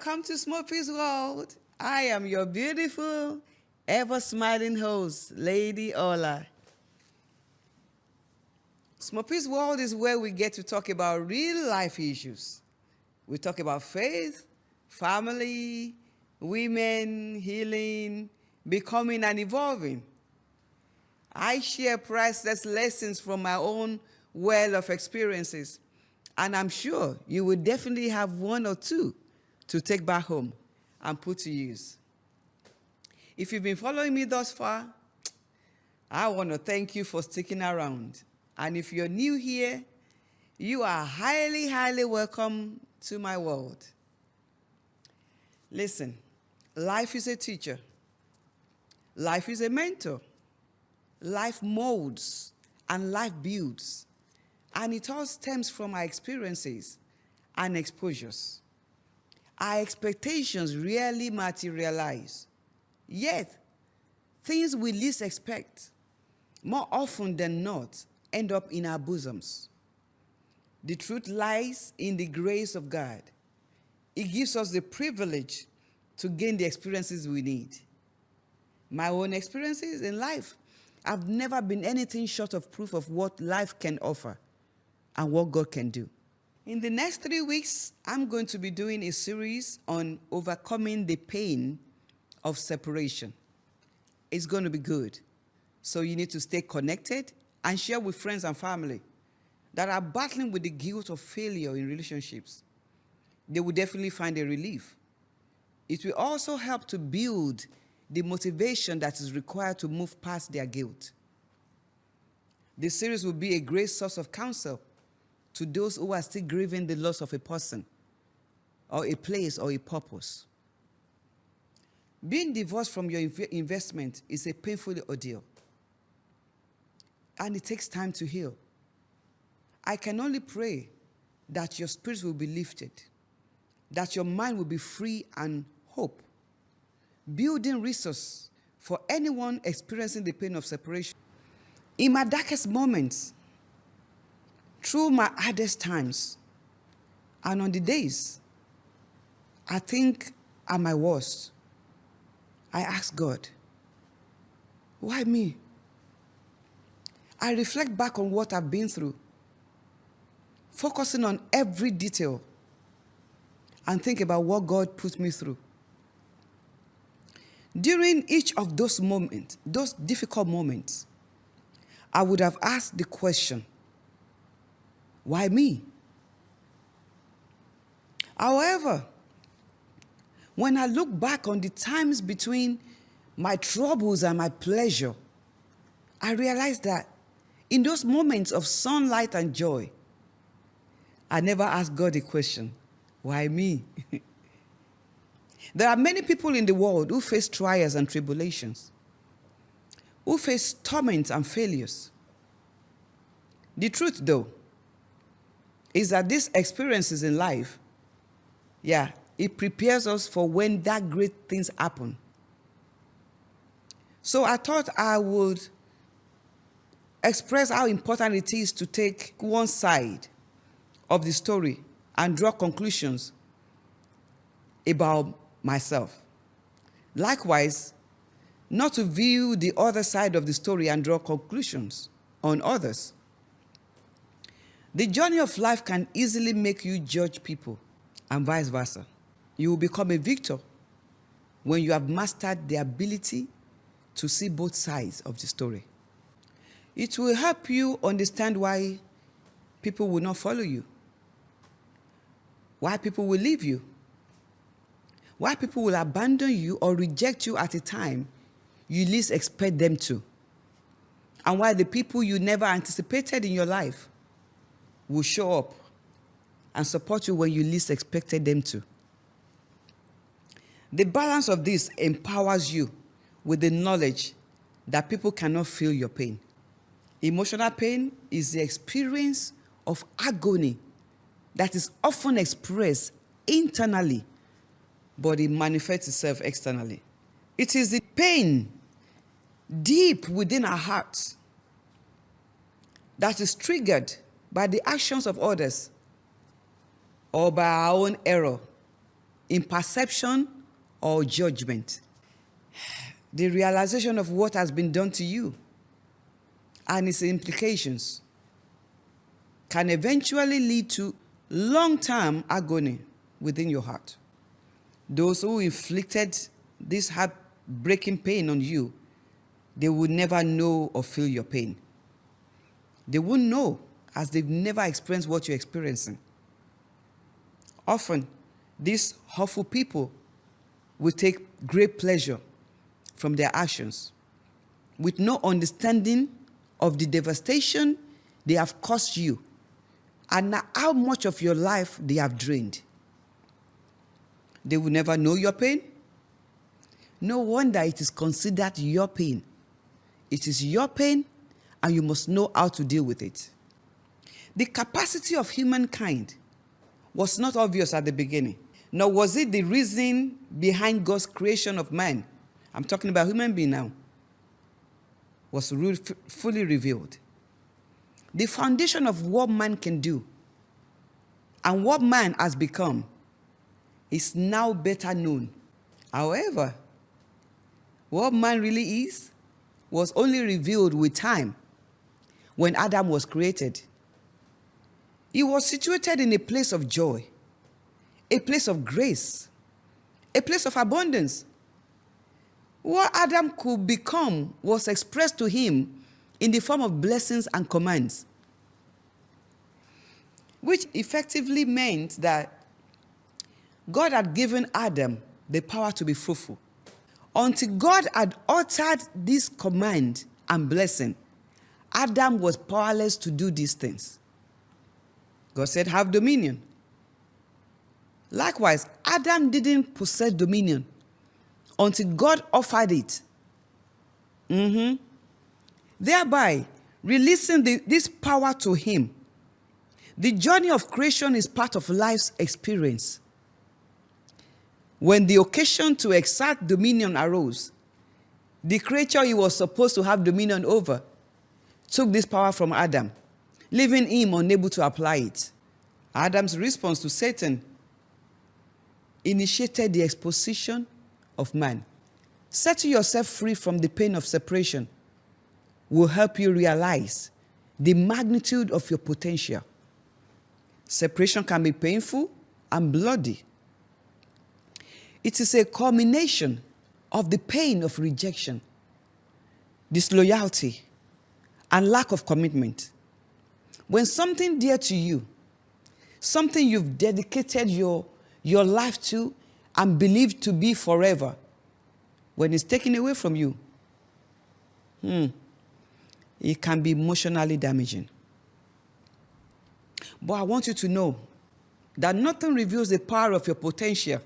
Welcome to SMOPPY'S World. I am your beautiful, ever-smiling host, Lady Ola. SMOPPY'S World is where we get to talk about real-life issues. We talk about faith, family, women, healing, becoming and evolving. I share priceless lessons from my own well of experiences, and I'm sure you will definitely have one or two to take back home and put to use. If you've been following me thus far, I want to thank you for sticking around. And if you're new here, you are highly, highly welcome to my world. Listen, life is a teacher. Life is a mentor. Life molds and life builds. And it all stems from our experiences and exposures. Our expectations rarely materialize. Yet, things we least expect, more often than not, end up in our bosoms. The truth lies in the grace of God. It gives us the privilege to gain the experiences we need. My own experiences in life have never been anything short of proof of what life can offer and what God can do. In the next 3 weeks, I'm going to be doing a series on overcoming the pain of separation. It's going to be good. So you need to stay connected and share with friends and family that are battling with the guilt of failure in relationships. They will definitely find a relief. It will also help to build the motivation that is required to move past their guilt. This series will be a great source of counsel to those who are still grieving the loss of a person or a place or a purpose. Being divorced from your investment is a painful ordeal, and it takes time to heal. I can only pray that your spirit will be lifted, that your mind will be free and hope, building resource for anyone experiencing the pain of separation. In my darkest moments, through my hardest times, and on the days I think are my worst, I ask God, why me? I reflect back on what I've been through, focusing on every detail, and think about what God put me through. During each of those moments, those difficult moments, I would have asked the question, why me? However, when I look back on the times between my troubles and my pleasure, I realize that in those moments of sunlight and joy, I never asked God the question, why me? There are many people in the world who face trials and tribulations, who face torments and failures. The truth, though, is that these experiences in life, it prepares us for when that great things happen. So I thought I would express how important it is to take one side of the story and draw conclusions about myself. Likewise, not to view the other side of the story and draw conclusions on others. The journey of life can easily make you judge people, and vice versa. You will become a victor when you have mastered the ability to see both sides of the story. It will help you understand why people will not follow you, why people will leave you, why people will abandon you or reject you at a time you least expect them to, and why the people you never anticipated in your life will show up and support you when you least expected them to. The balance of this empowers you with the knowledge that people cannot feel your pain. Emotional pain is the experience of agony that is often expressed internally, but it manifests itself externally. It is the pain deep within our hearts that is triggered by the actions of others or by our own error in perception or judgment. The realization of what has been done to you and its implications can eventually lead to long-term agony within your heart. Those who inflicted this heartbreaking pain on you, they will never know or feel your pain. They won't know, as they've never experienced what you're experiencing. Often, these hurtful people will take great pleasure from their actions, with no understanding of the devastation they have caused you and how much of your life they have drained. They will never know your pain. No wonder it is considered your pain. It is your pain, and you must know how to deal with it. The capacity of humankind was not obvious at the beginning, nor was it the reason behind God's creation of man. I'm talking about human being now. Was fully revealed. The foundation of what man can do and what man has become is now better known. However, what man really is was only revealed with time when Adam was created. He was situated in a place of joy, a place of grace, a place of abundance. What Adam could become was expressed to him in the form of blessings and commands, which effectively meant that God had given Adam the power to be fruitful. Until God had uttered this command and blessing, Adam was powerless to do these things. God said, have dominion. Likewise, Adam didn't possess dominion until God offered it. Thereby, releasing this power to him. The journey of creation is part of life's experience. When the occasion to exert dominion arose, the creature he was supposed to have dominion over took this power from Adam, leaving him unable to apply it. Adam's response to Satan initiated the exposition of man. Setting yourself free from the pain of separation will help you realize the magnitude of your potential. Separation can be painful and bloody. It is a culmination of the pain of rejection, disloyalty, and lack of commitment. When something dear to you, something you've dedicated your life to and believed to be forever, when it's taken away from you, it can be emotionally damaging. But I want you to know that nothing reveals the power of your potential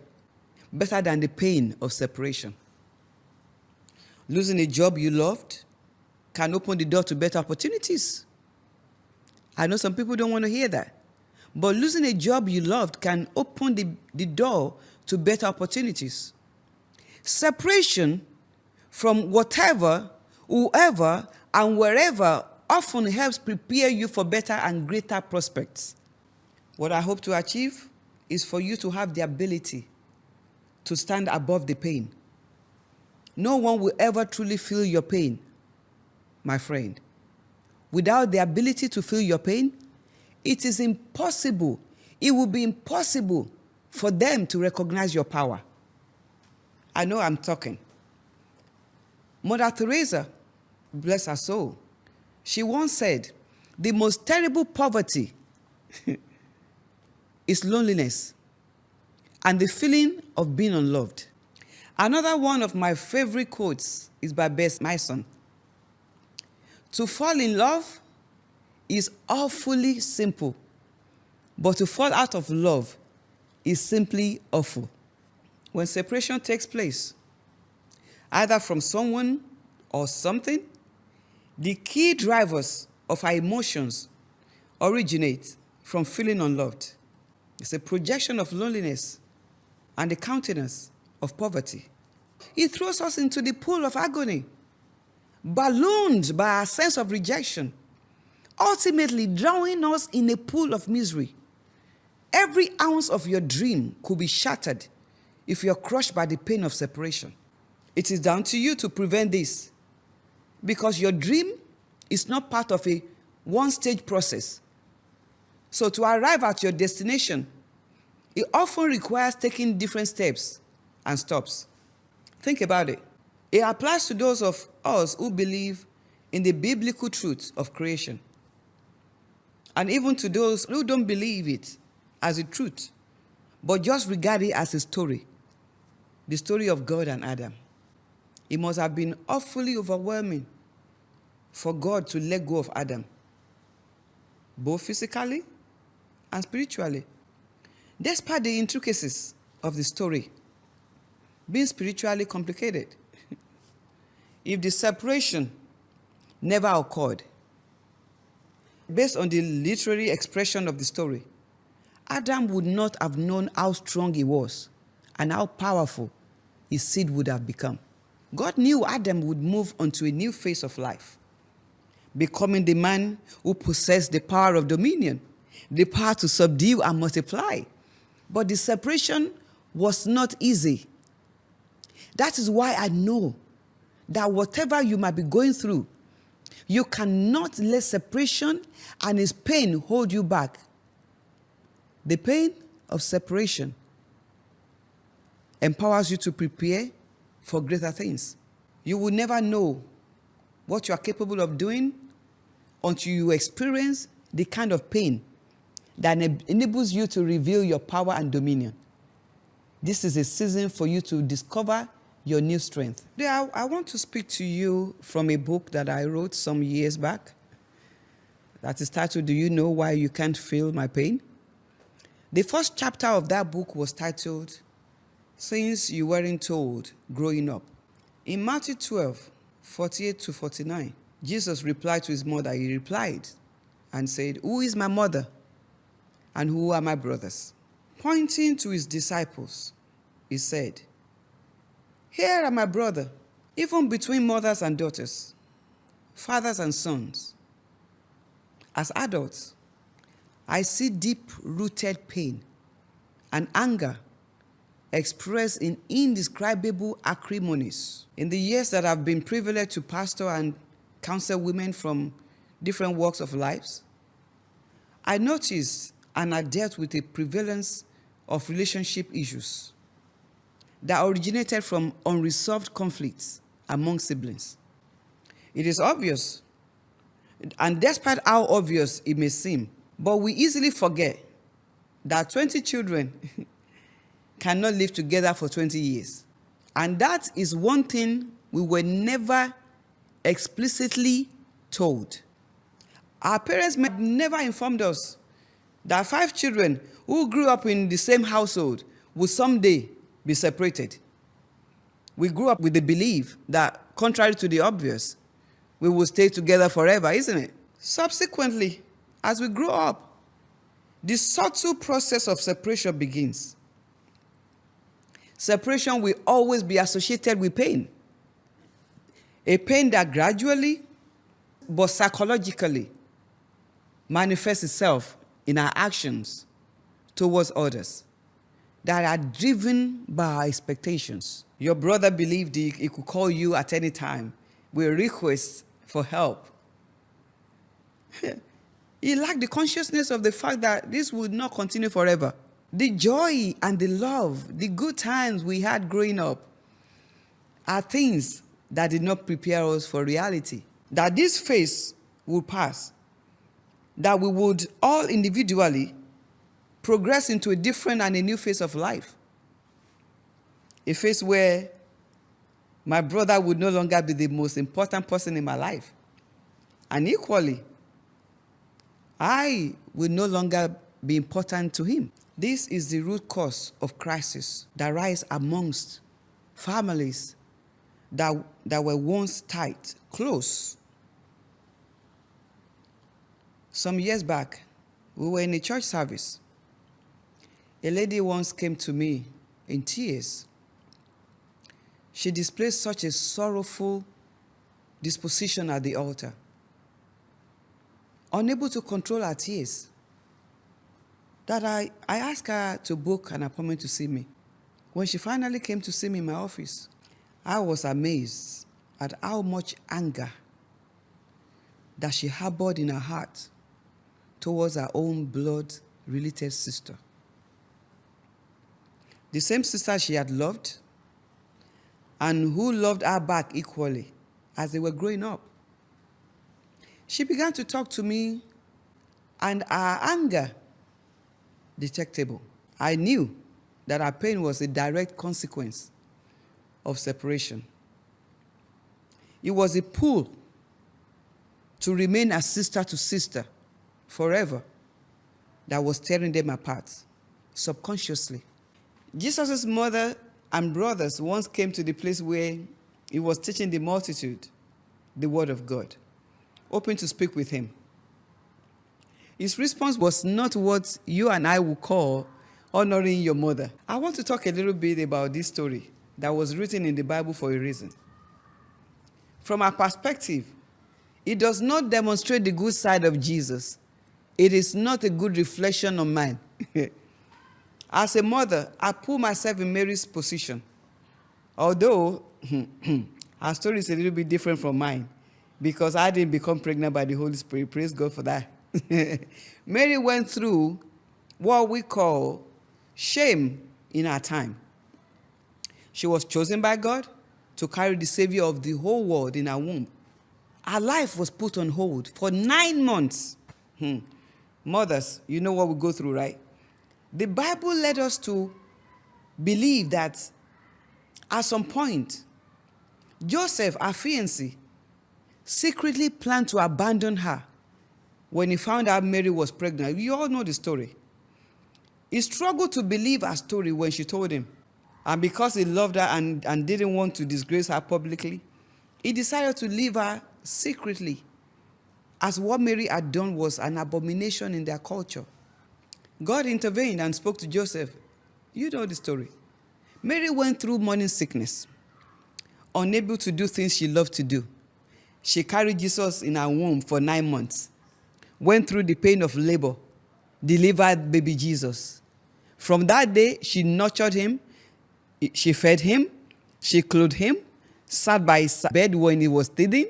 better than the pain of separation. Losing a job you loved can open the door to better opportunities. I know some people don't want to hear that. But losing a job you loved can open the door to better opportunities. Separation from whatever, whoever, and wherever often helps prepare you for better and greater prospects. What I hope to achieve is for you to have the ability to stand above the pain. No one will ever truly feel your pain, my friend. Without the ability to feel your pain, it is impossible, it will be impossible for them to recognize your power. I know I'm talking. Mother Teresa, bless her soul, she once said, the most terrible poverty is loneliness and the feeling of being unloved. Another one of my favorite quotes is by Bess Mason. To fall in love is awfully simple, but to fall out of love is simply awful. When separation takes place, either from someone or something, the key drivers of our emotions originate from feeling unloved. It's a projection of loneliness and the countenance of poverty. It throws us into the pool of agony, ballooned by our sense of rejection, ultimately drowning us in a pool of misery. Every ounce of your dream could be shattered if you're crushed by the pain of separation. It is down to you to prevent this, because your dream is not part of a one-stage process. So to arrive at your destination, it often requires taking different steps and stops. Think about it. It applies to those of us who believe in the biblical truth of creation, and even to those who don't believe it as a truth, but just regard it as a story, the story of God and Adam. It must have been awfully overwhelming for God to let go of Adam, both physically and spiritually. Despite the intricacies of the story being spiritually complicated, if the separation never occurred, based on the literary expression of the story, Adam would not have known how strong he was and how powerful his seed would have become. God knew Adam would move onto a new phase of life, becoming the man who possessed the power of dominion, the power to subdue and multiply. But the separation was not easy. That is why I know that whatever you might be going through, you cannot let separation and its pain hold you back. The pain of separation empowers you to prepare for greater things. You will never know what you are capable of doing until you experience the kind of pain that enables you to reveal your power and dominion. This is a season for you to discover your new strength. I want to speak to you from a book that I wrote some years back that is titled, Do You Know Why You Can't Feel My Pain? The first chapter of that book was titled, Things You Weren't Told Growing Up. In Matthew 12, 48 to 49, Jesus replied to his mother. He replied and said, Who is my mother and who are my brothers? Pointing to his disciples, he said, Here are my brother, even between mothers and daughters, fathers and sons. As adults, I see deep-rooted pain and anger expressed in indescribable acrimonies. In the years that I've been privileged to pastor and counsel women from different walks of lives, I noticed and I dealt with a prevalence of relationship issues that originated from unresolved conflicts among siblings. It is obvious, and despite how obvious it may seem, but we easily forget that 20 children cannot live together for 20 years. And that is one thing we were never explicitly told. Our parents may have never informed us that 5 children who grew up in the same household will someday be separated. We grew up with the belief that, contrary to the obvious, we will stay together forever, isn't it? Subsequently, as we grow up, the subtle process of separation begins. Separation will always be associated with pain. A pain that gradually, but psychologically, manifests itself in our actions towards others that are driven by our expectations. Your brother believed he could call you at any time with a request for help. He lacked the consciousness of the fact that this would not continue forever. The joy and the love, the good times we had growing up are things that did not prepare us for reality. That this phase would pass. That we would all individually progress into a different and a new phase of life. A phase where my brother would no longer be the most important person in my life. And equally, I will no longer be important to him. This is the root cause of crisis that rise amongst families that were once tight, close. Some years back, we were in a church service. A lady once came to me in tears. She displayed such a sorrowful disposition at the altar, unable to control her tears, that I asked her to book an appointment to see me. When she finally came to see me in my office, I was amazed at how much anger that she harbored in her heart towards her own blood-related sister. The same sister she had loved and who loved her back equally as they were growing up. She began to talk to me and her anger detectable. I knew that her pain was a direct consequence of separation. It was a pull to remain as sister to sister forever that was tearing them apart subconsciously. Jesus' mother and brothers once came to the place where he was teaching the multitude the word of God, hoping to speak with him. His response was not what you and I would call honoring your mother. I want to talk a little bit about this story that was written in the Bible for a reason. From our perspective, it does not demonstrate the good side of Jesus. It is not a good reflection on mine. As a mother, I put myself in Mary's position. Although her story is a little bit different from mine, because I didn't become pregnant by the Holy Spirit. Praise God for that. Mary went through what we call shame in her time. She was chosen by God to carry the Savior of the whole world in her womb. Her life was put on hold for 9 months. Mothers, you know what we go through, right? The Bible led us to believe that at some point, Joseph, her fiancé, secretly planned to abandon her when he found out Mary was pregnant. You all know the story. He struggled to believe her story when she told him. And because he loved her and didn't want to disgrace her publicly, he decided to leave her secretly, as what Mary had done was an abomination in their culture. God intervened and spoke to Joseph. You know the story. Mary went through morning sickness, unable to do things she loved to do. She carried Jesus in her womb for 9 months, went through the pain of labor, delivered baby Jesus. From that day, she nurtured him, she fed him, she clothed him, sat by his bed when he was teething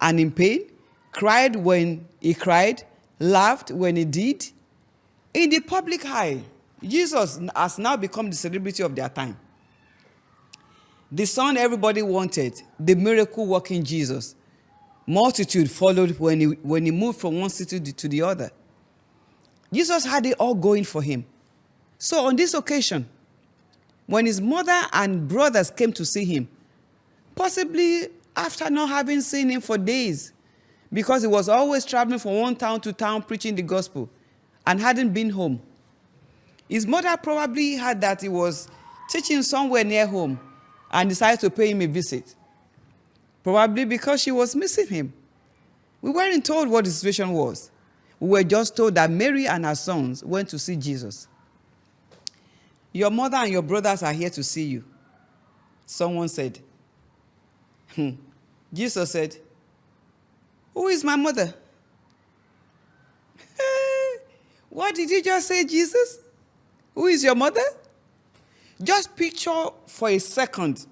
and in pain, cried when he cried, laughed when he did. In the public eye, Jesus has now become the celebrity of their time. The son everybody wanted, the miracle-working Jesus. Multitude followed when he moved from one city to the other. Jesus had it all going for him. So on this occasion, when his mother and brothers came to see him, possibly after not having seen him for days, because he was always traveling from one town to town preaching the gospel and hadn't been home. His mother probably heard that he was teaching somewhere near home and decided to pay him a visit. Probably because she was missing him. We weren't told what the situation was. We were just told that Mary and her sons went to see Jesus. Your mother and your brothers are here to see you, someone said. Jesus said, who is my mother? What did you just say, Jesus? Who is your mother? Just picture for a second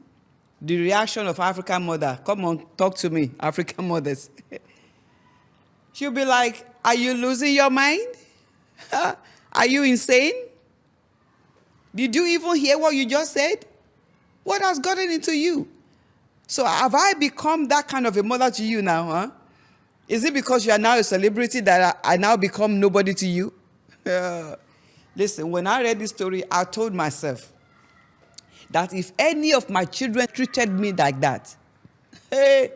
the reaction of African mother. Come on, talk to me, African mothers. She'll be like, are you losing your mind? Are you insane? Did you even hear what you just said? What has gotten into you? So have I become that kind of a mother to you now? Huh? Is it because you are now a celebrity that I now become nobody to you? Listen, when I read this story, I told myself that if any of my children treated me like that, hey,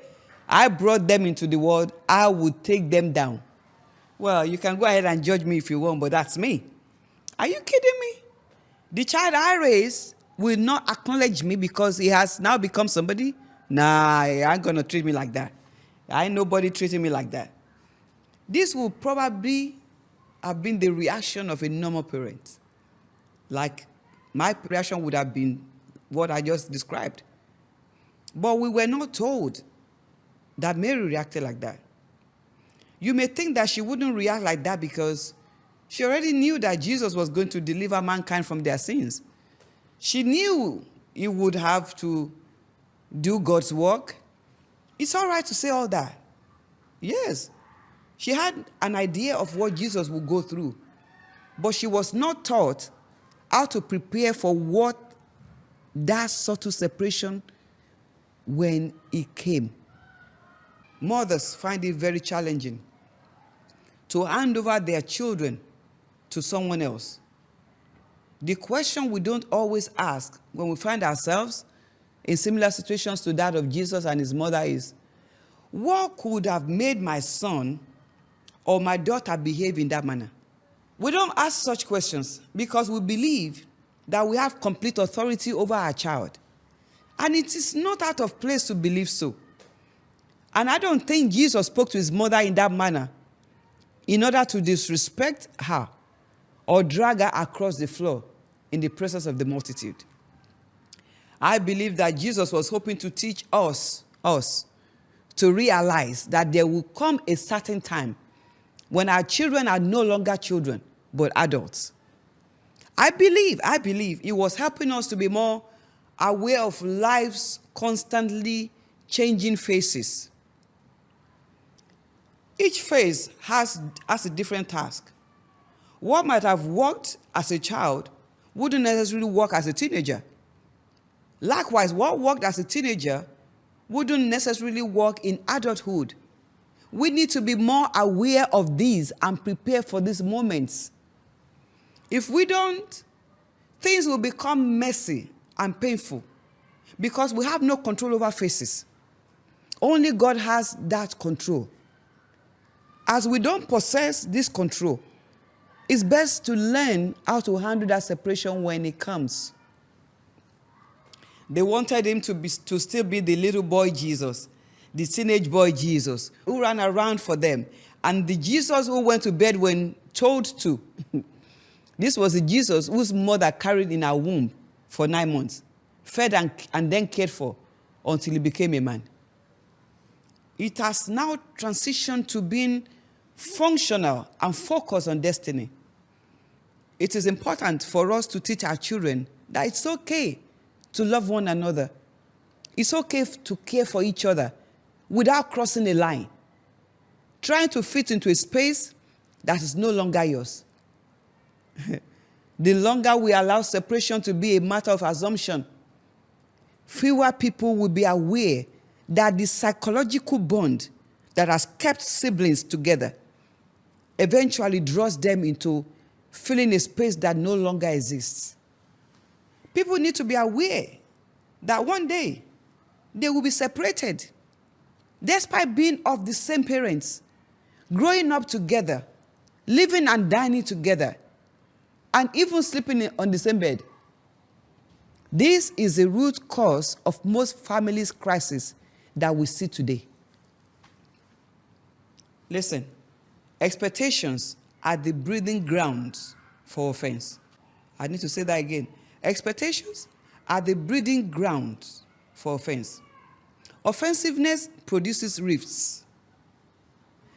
I brought them into the world, I would take them down. Well, you can go ahead and judge me if you want, but that's me. Are you kidding me? The child I raised will not acknowledge me because he has now become somebody? Nah, he ain't going to treat me like that. Ain't nobody treating me like that. This will probably have been the reaction of a normal parent. Like my reaction would have been what I just described. But we were not told that Mary reacted like that. You may think that she wouldn't react like that because she already knew that Jesus was going to deliver mankind from their sins. She knew he would have to do God's work. It's all right to say all that. Yes, she had an idea of what Jesus would go through, but she was not taught how to prepare for what that subtle separation when it came. Mothers find it very challenging to hand over their children to someone else. The question we don't always ask when we find ourselves in similar situations to that of Jesus and his mother is, what could have made my son or my daughter behave in that manner? We don't ask such questions because we believe that we have complete authority over our child. And it is not out of place to believe so. And I don't think Jesus spoke to his mother in that manner in order to disrespect her or drag her across the floor in the presence of the multitude. I believe that Jesus was hoping to teach us to realize that there will come a certain time when our children are no longer children, but adults. I believe he was helping us to be more aware of life's constantly changing phases. Each phase has a different task. What might have worked as a child wouldn't necessarily work as a teenager. Likewise, what worked as a teenager wouldn't necessarily work in adulthood. We need to be more aware of these and prepare for these moments. If we don't, things will become messy and painful because we have no control over phases. Only God has that control. As we don't possess this control, it's best to learn how to handle that separation when it comes. They wanted him to still be the little boy Jesus, the teenage boy Jesus, who ran around for them, and the Jesus who went to bed when told to. This was the Jesus whose mother carried in her womb for 9 months, fed and then cared for until he became a man. It has now transitioned to being functional and focused on destiny. It is important for us to teach our children that it's okay to love one another. It's okay to care for each other without crossing a line, trying to fit into a space that is no longer yours. The longer we allow separation to be a matter of assumption, fewer people will be aware that the psychological bond that has kept siblings together eventually draws them into filling a space that no longer exists. People need to be aware that one day they will be separated, despite being of the same parents, growing up together, living and dining together, and even sleeping on the same bed. This is the root cause of most families' crises that we see today. Listen, expectations are the breeding grounds for offense. I need to say that again. Expectations are the breeding grounds for offense. Offensiveness produces rifts.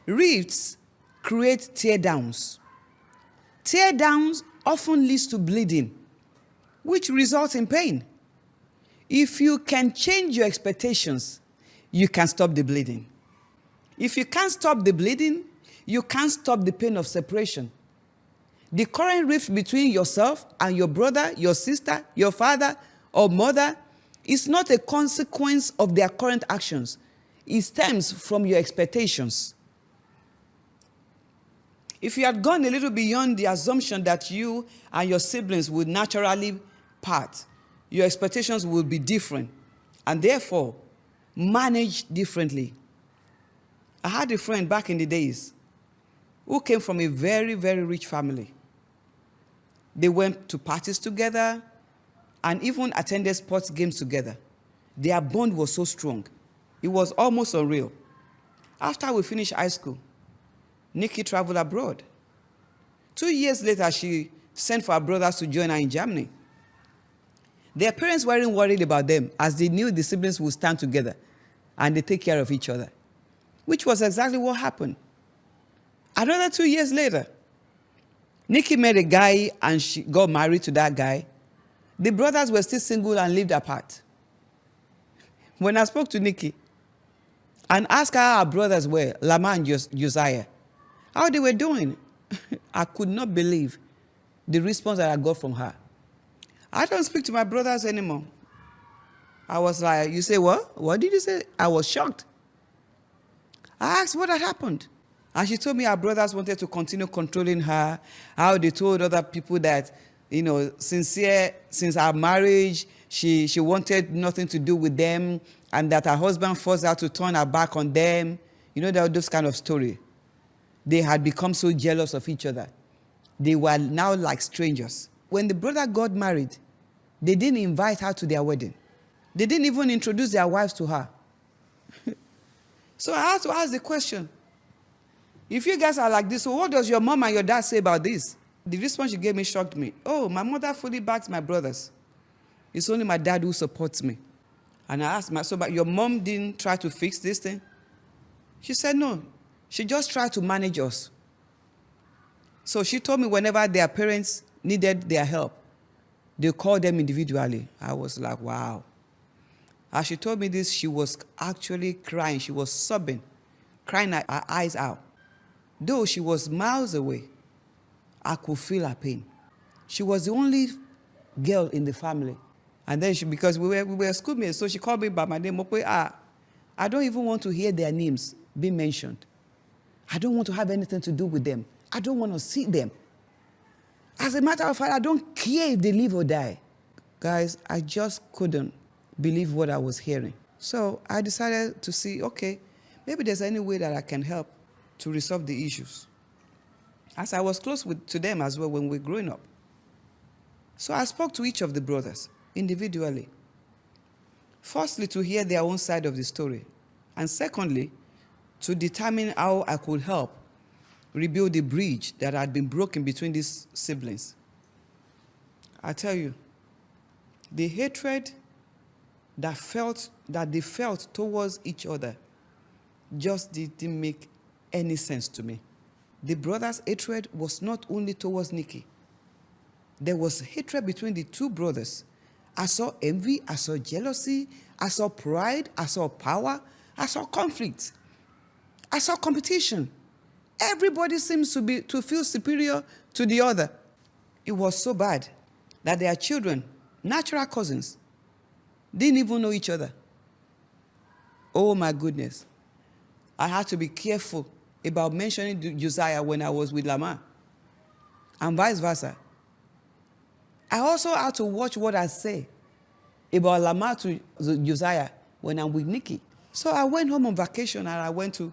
Rifts create teardowns. Teardowns often leads to bleeding, which results in pain. If you can change your expectations, you can stop the bleeding. If you can't stop the bleeding, you can't stop the pain of separation. The current rift between yourself and your brother, your sister, your father, or mother is not a consequence of their current actions. It stems from your expectations. If you had gone a little beyond the assumption that you and your siblings would naturally part, your expectations would be different and therefore managed differently. I had a friend back in the days who came from a very, very rich family. They went to parties together and even attended sports games together. Their bond was so strong. It was almost unreal. After we finished high school, Nikki traveled abroad. 2 years later, she sent for her brothers to join her in Germany. Their parents weren't worried about them as they knew the siblings would stand together and they take care of each other, which was exactly what happened. Another 2 years later, Nikki met a guy and she got married to that guy. The brothers were still single and lived apart. When I spoke to Nikki and asked her how our brothers were, Lama and Josiah, how they were doing, I could not believe the response that I got from her. I don't speak to my brothers anymore. I was like, you say what? What did you say? I was shocked. I asked what had happened. And she told me her brothers wanted to continue controlling her, how they told other people that, since our marriage, she wanted nothing to do with them, and that her husband forced her to turn her back on them. Those kind of story. They had become so jealous of each other. They were now like strangers. When the brother got married, they didn't invite her to their wedding. They didn't even introduce their wives to her. So I had to ask the question, if you guys are like this, so what does your mom and your dad say about this? The response she gave me shocked me. Oh, my mother fully backs my brothers. It's only my dad who supports me. And I asked but your mom didn't try to fix this thing? She said no. She just tried to manage us. So she told me whenever their parents needed their help, they called them individually. I was like, wow. As she told me this, she was actually crying. She was sobbing, crying her eyes out. Though she was miles away, I could feel her pain. She was the only girl in the family. And then because we were schoolmates, so she called me by my name. I don't even want to hear their names being mentioned. I don't want to have anything to do with them. I don't want to see them. As a matter of fact, I don't care if they live or die. Guys, I just couldn't believe what I was hearing. So I decided to see, okay, maybe there's any way that I can help to resolve the issues. As I was close to them as well when we were growing up. So I spoke to each of the brothers individually. Firstly, to hear their own side of the story. And secondly, to determine how I could help rebuild the bridge that had been broken between these siblings. I tell you, the hatred that they felt towards each other just didn't make any sense to me. The brothers' hatred was not only towards Nikki. There was hatred between the two brothers. I saw envy, I saw jealousy, I saw pride, I saw power, I saw conflict, I saw competition. Everybody seems to feel superior to the other. It was so bad that their children, natural cousins, didn't even know each other. Oh my goodness. I had to be careful about mentioning Josiah when I was with Lama, and vice versa. I also had to watch what I say about Lama to Josiah when I'm with Nikki. So I went home on vacation and I went to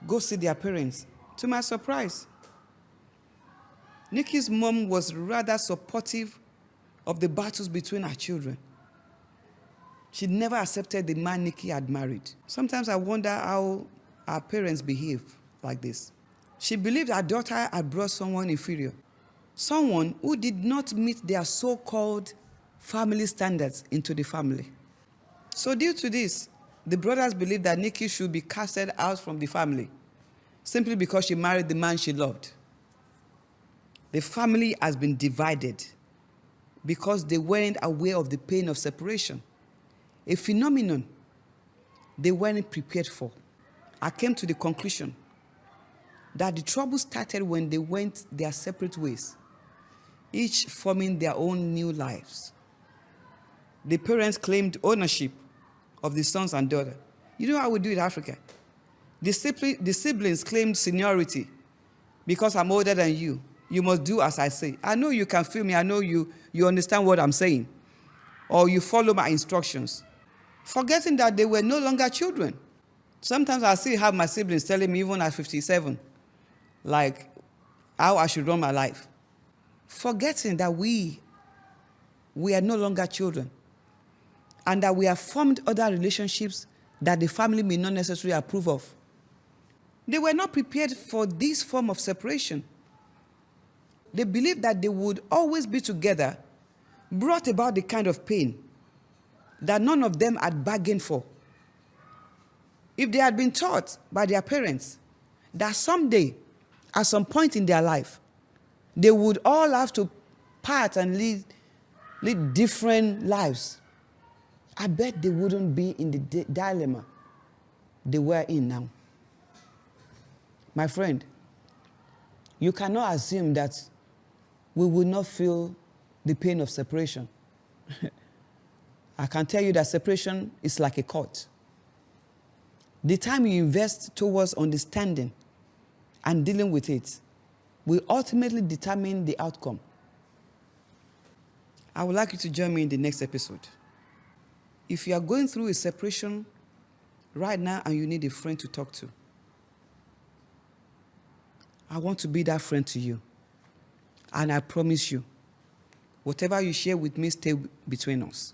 go see their parents. To my surprise, Nikki's mom was rather supportive of the battles between her children. She never accepted the man Nikki had married. Sometimes I wonder how our parents behave like this. She believed her daughter had brought someone inferior, someone who did not meet their so-called family standards into the family. So due to this, the brothers believed that Nikki should be casted out from the family simply because she married the man she loved. The family has been divided because they weren't aware of the pain of separation, a phenomenon they weren't prepared for. I came to the conclusion that the trouble started when they went their separate ways, each forming their own new lives. The parents claimed ownership of the sons and daughters. You know how we do it in Africa? The siblings claimed seniority. Because I'm older than you, you must do as I say. I know you can feel me. I know you understand what I'm saying. Or you follow my instructions. Forgetting that they were no longer children. Sometimes I still have my siblings telling me, even at 57, like how I should run my life. Forgetting that we are no longer children. And that we have formed other relationships that the family may not necessarily approve of. They were not prepared for this form of separation. They believed that they would always be together, brought about the kind of pain that none of them had bargained for. If they had been taught by their parents that someday, at some point in their life, they would all have to part and lead different lives, I bet they wouldn't be in the dilemma they were in now. My friend, you cannot assume that we will not feel the pain of separation. I can tell you that separation is like a cut. The time you invest towards understanding and dealing with it will ultimately determine the outcome. I would like you to join me in the next episode. If you are going through a separation right now and you need a friend to talk to, I want to be that friend to you. And I promise you, whatever you share with me, stay between us.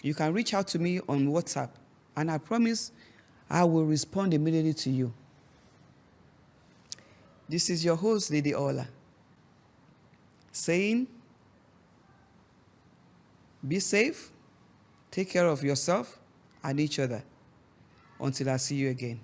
You can reach out to me on WhatsApp, and I promise I will respond immediately to you. This is your host, Lady Ola, saying, be safe, take care of yourself and each other. Until I see you again.